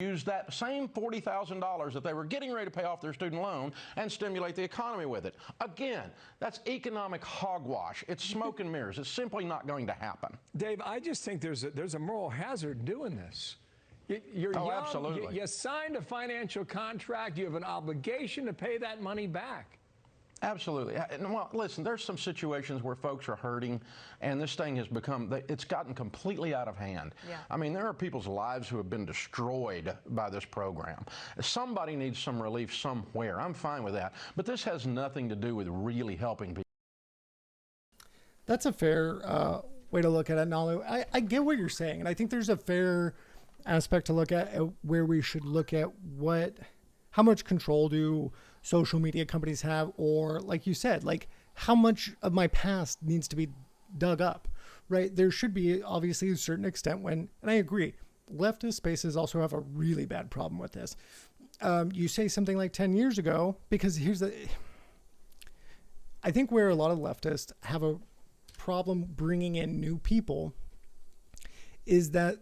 use that same $40,000 that they were getting ready to pay off their student loan and stimulate the economy with it. Again, that's economic hogwash. It's smoke and mirrors. It's simply not going to happen. Dave, I just think there's a moral hazard doing this. You're young, absolutely. You signed a financial contract. You have an obligation to pay that money back. Absolutely. Well, listen, there's some situations where folks are hurting, and this thing has become, it's gotten completely out of hand. Yeah. I mean, there are people's lives who have been destroyed by this program. Somebody needs some relief somewhere. I'm fine with that. But this has nothing to do with really helping people. That's a fair way to look at it, Nalu. I get what you're saying, and I think there's a fair aspect to look at where we should look at how much control do social media companies have, or like you said, like how much of my past needs to be dug up, right? There should be obviously a certain extent when, and I agree, leftist spaces also have a really bad problem with this. You say something like 10 years ago, because I think where a lot of leftists have a problem bringing in new people is that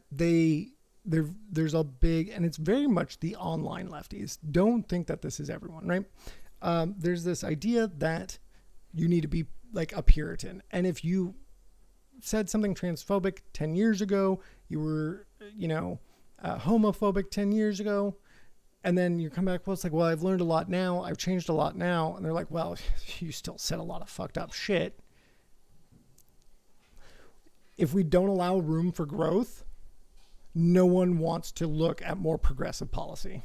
there's a big, and it's very much the online lefties. Don't think that this is everyone, right? There's this idea that you need to be like a Puritan. And if you said something transphobic 10 years ago, you were, homophobic 10 years ago, and then you come back, well, it's like, well, I've learned a lot now. I've changed a lot now. And they're like, well, you still said a lot of fucked up shit. If we don't allow room for growth, no one wants to look at more progressive policy.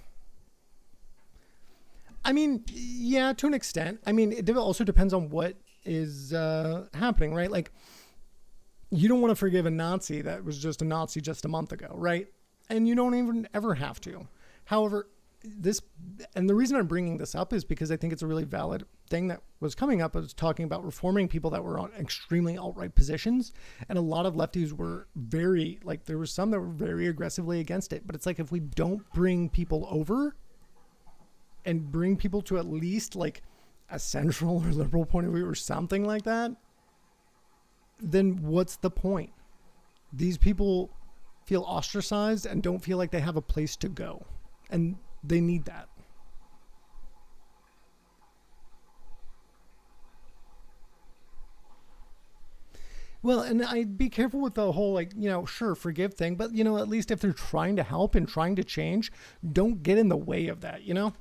I mean, yeah, to an extent. I mean, it also depends on what is happening, right? Like, you don't want to forgive a Nazi that was just a Nazi just a month ago, right? And you don't even ever have to. However, and the reason I'm bringing this up is because I think it's a really valid thing that was coming up. I was talking about reforming people that were on extremely alt-right positions, and a lot of lefties were there were some that were very aggressively against it. But it's like, if we don't bring people over and bring people to at least like a central or liberal point of view or something like that, then what's the point? These people feel ostracized and don't feel like they have a place to go, and they need that. Well, and I'd be careful with the whole, sure, forgive thing, but, at least if they're trying to help and trying to change, don't get in the way of that, I'm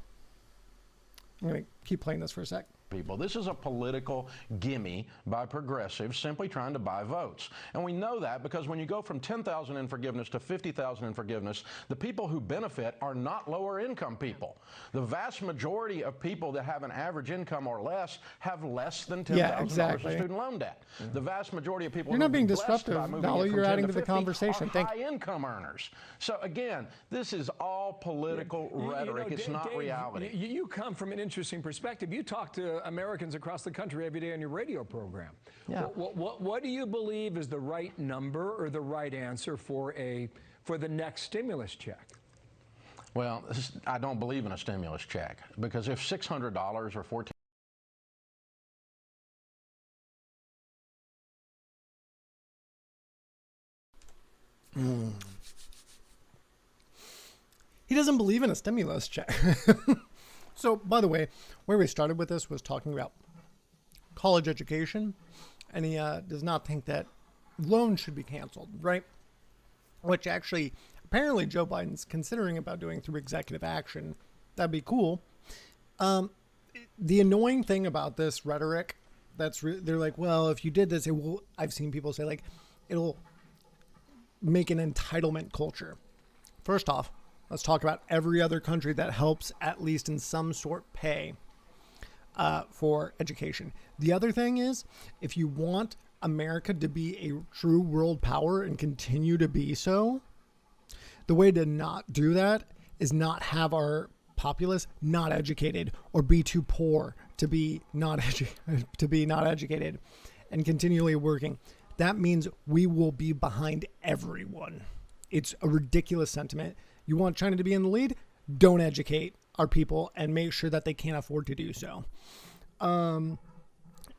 going to keep playing this for a sec. People. This is a political gimme by progressives simply trying to buy votes. And we know that because when you go from 10,000 in forgiveness to 50,000 in forgiveness, the people who benefit are not lower income people. The vast majority of people that have an average income or less have less than $10,000 of student loan debt. Mm-hmm. The vast majority of people You're not being disruptive, Nalo. You're adding to the conversation. Are high income earners. So again, this is all political rhetoric. It's not reality. You come from an interesting perspective. You talk to Americans across the country every day on your radio program. Yeah. What do you believe is the right number or the right answer for the next stimulus check? Well, I don't believe in a stimulus check, because if $600 or $14 He doesn't believe in a stimulus check. So, by the way, where we started with this was talking about college education, and he does not think that loans should be canceled, right? Which actually, apparently Joe Biden's considering about doing through executive action. That'd be cool. The annoying thing about this rhetoric, they're like, well, if you did this, I've seen people say, like, it'll make an entitlement culture. First off, let's talk about every other country that helps at least in some sort pay for education. The other thing is, if you want America to be a true world power and continue to be so, the way to not do that is not have our populace not educated or be too poor to be not educated and continually working. That means we will be behind everyone. It's a ridiculous sentiment. You want China to be in the lead? Don't educate our people and make sure that they can't afford to do so.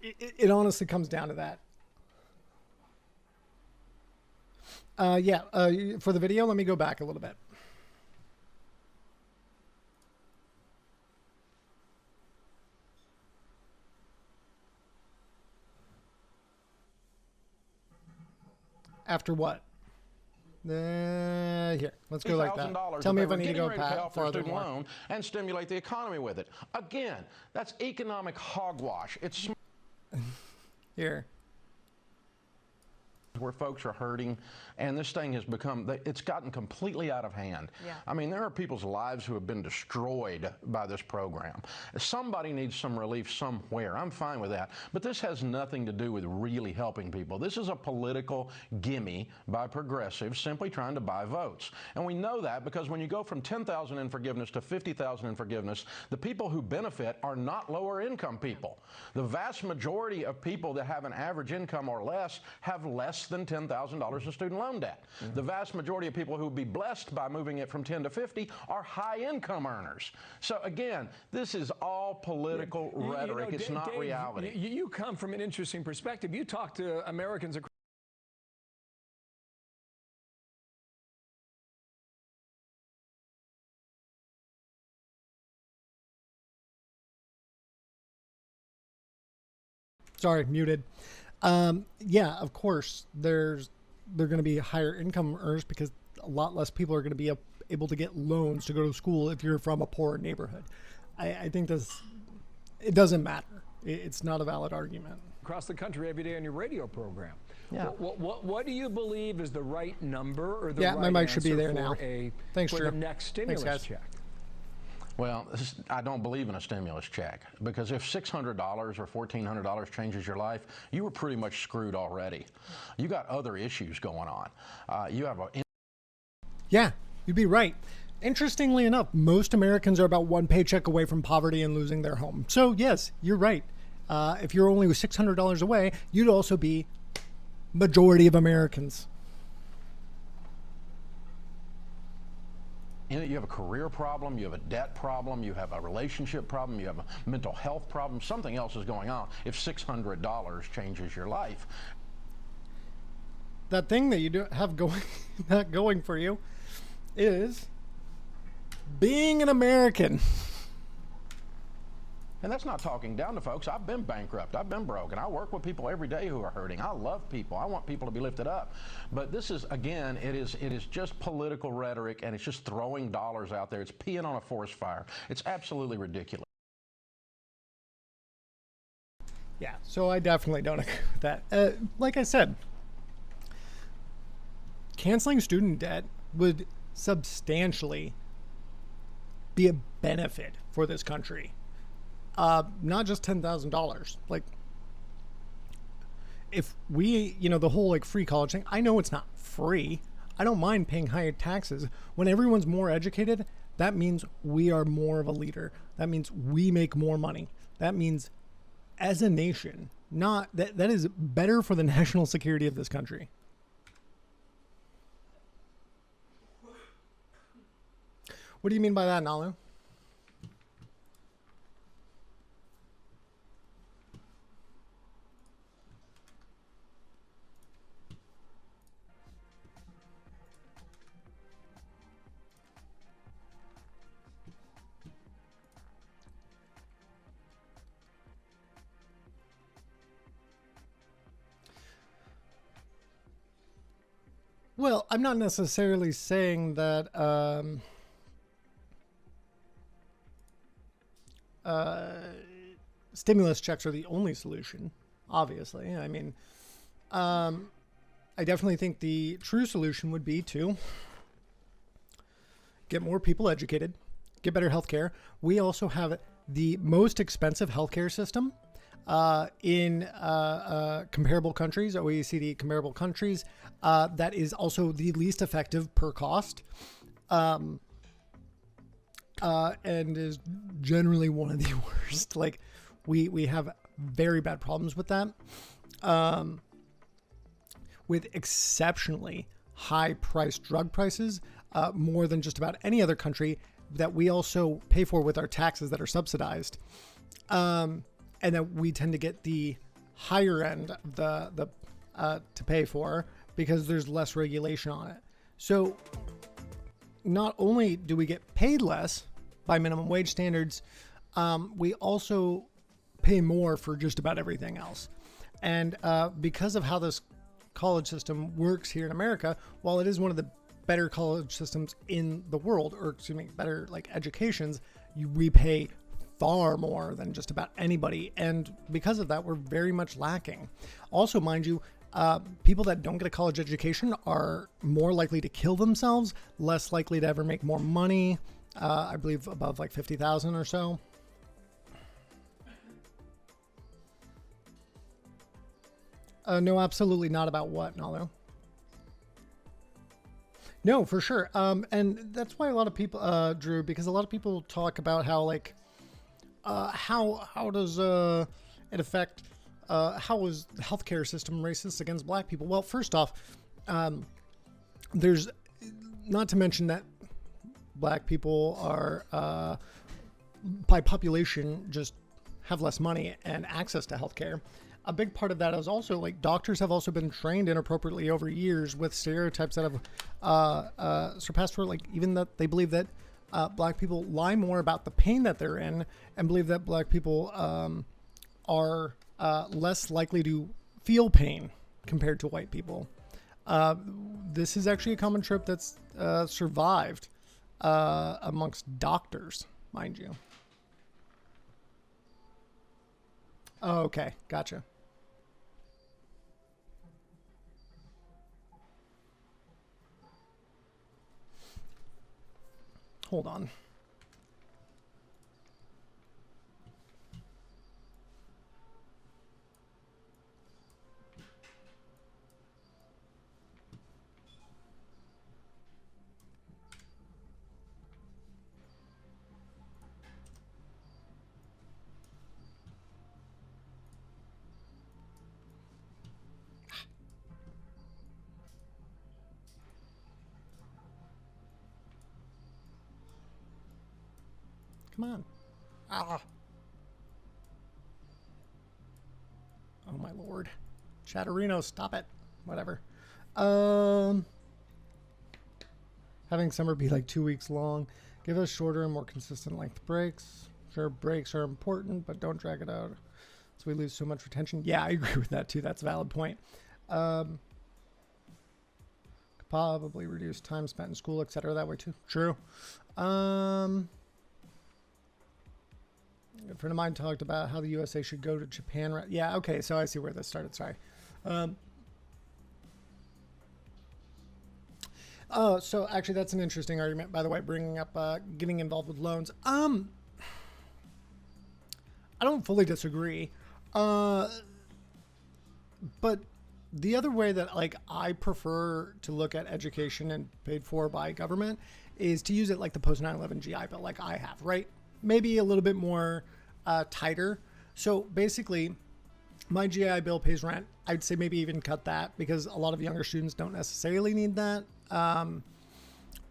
It honestly comes down to that. For the video, let me go back a little bit. after what? Here, let's go like that. $3,000 Tell me that if they I were need to getting go ready pay off their farther student more. loan and stimulate the economy with it. Again, that's economic hogwash. It's Here. where folks are hurting, and this thing has become, it's gotten completely out of hand. Yeah. I mean, there are people's lives who have been destroyed by this program. Somebody needs some relief somewhere. I'm fine with that. But this has nothing to do with really helping people. This is a political gimme by progressives simply trying to buy votes. And we know that because when you go from 10,000 in forgiveness to 50,000 in forgiveness, the people who benefit are not lower income people. The vast majority of people that have an average income or less have less than $10,000 in student loan debt. The vast majority of people who would be blessed by moving it from 10 to 50 are high income earners. So again, this is all political rhetoric. It's not Dave, reality. You come from an interesting perspective. You talk to Americans across. Sorry, muted. Yeah, of course, they're going to be higher income earners because a lot less people are going to be able to get loans to go to school if you're from a poor neighborhood. I think it doesn't matter. It's not a valid argument. Across the country every day on your radio program. Yeah. What do you believe is the right number or the Yeah, right my mic should be answer there for now. Thanks, for Drew. the next stimulus Thanks, guys. check? Well, I don't believe in a stimulus check because if $600 or $1,400 changes your life, you were pretty much screwed already. You got other issues going on. You have a Yeah, you'd be right. Interestingly enough, most Americans are about one paycheck away from poverty and losing their home. So yes, you're right. If you're only $600 away, you'd also be majority of Americans. You have a career problem, you have a debt problem, you have a relationship problem, you have a mental health problem, something else is going on if $600 changes your life. That thing that you do have going, not going for you is being an American. And that's not talking down to folks. I've been bankrupt. I've been broke. And I work with people every day who are hurting. I love people. I want people to be lifted up. But this is, again, it is just political rhetoric, and it's just throwing dollars out there. It's peeing on a forest fire. It's absolutely ridiculous. Yeah, so I definitely don't agree with that. Like I said, canceling student debt would substantially be a benefit for this country. Not just $10,000. Like, if we, the whole like free college thing, I know it's not free. I don't mind paying higher taxes. When everyone's more educated, that means we are more of a leader. That means we make more money. That means as a nation, that is better for the national security of this country. What do you mean by that, Nalu? Well, I'm not necessarily saying that stimulus checks are the only solution, obviously. I mean, I definitely think the true solution would be to get more people educated, get better healthcare. We also have the most expensive healthcare system in comparable countries, OECD comparable countries. That is also the least effective per cost, and is generally one of the worst. Like, we have very bad problems with that, with exceptionally high priced drug prices, more than just about any other country that we also pay for with our taxes that are subsidized. And that we tend to get the higher end of the to pay for because there's less regulation on it. So not only do we get paid less by minimum wage standards, we also pay more for just about everything else. And because of how this college system works here in America, while it is one of the better college systems in the world, or excuse me, better like educations, we pay far more than just about anybody. And because of that, we're very much lacking. Also, mind you, people that don't get a college education are more likely to kill themselves, less likely to ever make more money. I believe above like 50,000 or so. No, absolutely not. About what, Nalo? No, for sure. And that's why a lot of people, Drew, because a lot of people talk about how like, how does it affect, how is the healthcare system racist against black people? Well, first off, there's not to mention that black people are, by population, just have less money and access to healthcare. A big part of that is also like doctors have also been trained inappropriately over years with stereotypes that have surpassed for like even that they believe that black people lie more about the pain that they're in and believe that black people are less likely to feel pain compared to white people. This is actually a common trope that's survived amongst doctors, mind you. Oh, okay, gotcha. Hold on. Come on. Ah. Oh my lord. Chatterino, stop it. Whatever. Having summer be like 2 weeks long. Give us shorter and more consistent length breaks. Sure, breaks are important, but don't drag it out so we lose so much retention. Yeah, I agree with that too. That's a valid point. Could probably reduce time spent in school, etc. that way too. True. A friend of mine talked about how the USA should go to Japan. Yeah, okay, so I see where this started. Sorry. So actually, that's an interesting argument, by the way, bringing up getting involved with loans. I don't fully disagree. But the other way that like I prefer to look at education and paid for by government is to use it like the post 9/11 GI Bill, like I have, right? Maybe a little bit more tighter. So basically, my GI Bill pays rent. I'd say maybe even cut that because a lot of younger students don't necessarily need that.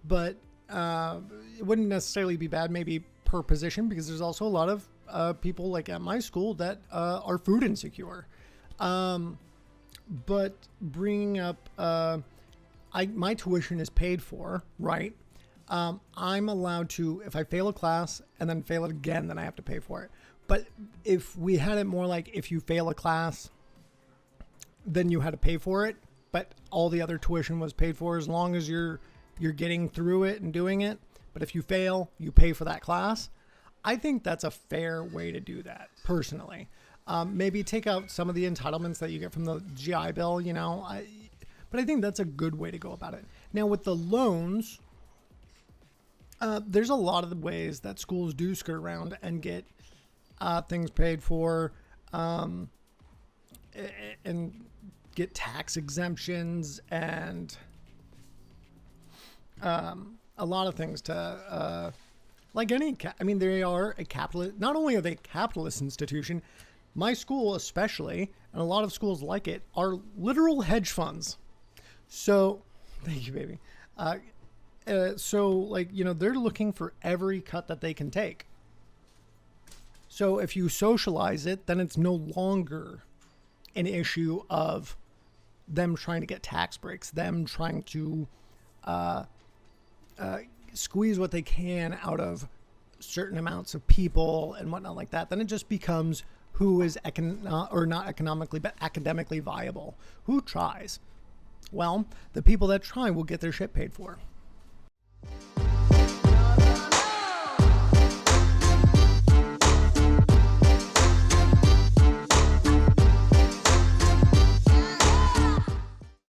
But it wouldn't necessarily be bad maybe per position because there's also a lot of people like at my school that are food insecure. But bringing up, my tuition is paid for, right? I'm allowed to, if I fail a class and then fail it again, then I have to pay for it. But if we had it more like if you fail a class, then you had to pay for it, but all the other tuition was paid for as long as you're getting through it and doing it. But if you fail, you pay for that class. I think that's a fair way to do that, personally. Maybe take out some of the entitlements that you get from the GI Bill, you know. But I think that's a good way to go about it. Now, with the loans, there's a lot of the ways that schools do skirt around and get things paid for and get tax exemptions and a lot of things to like any they are a capitalist. Not only are they a capitalist institution, my school especially, and a lot of schools like it, are literal hedge funds. So thank you, baby. So like, you know, they're looking for every cut that they can take. So if you socialize it, then it's no longer an issue of them trying to get tax breaks, them trying to squeeze what they can out of certain amounts of people and whatnot like that. Then it just becomes who is or not economically, but academically viable? Who tries? Well, the people that try will get their shit paid for.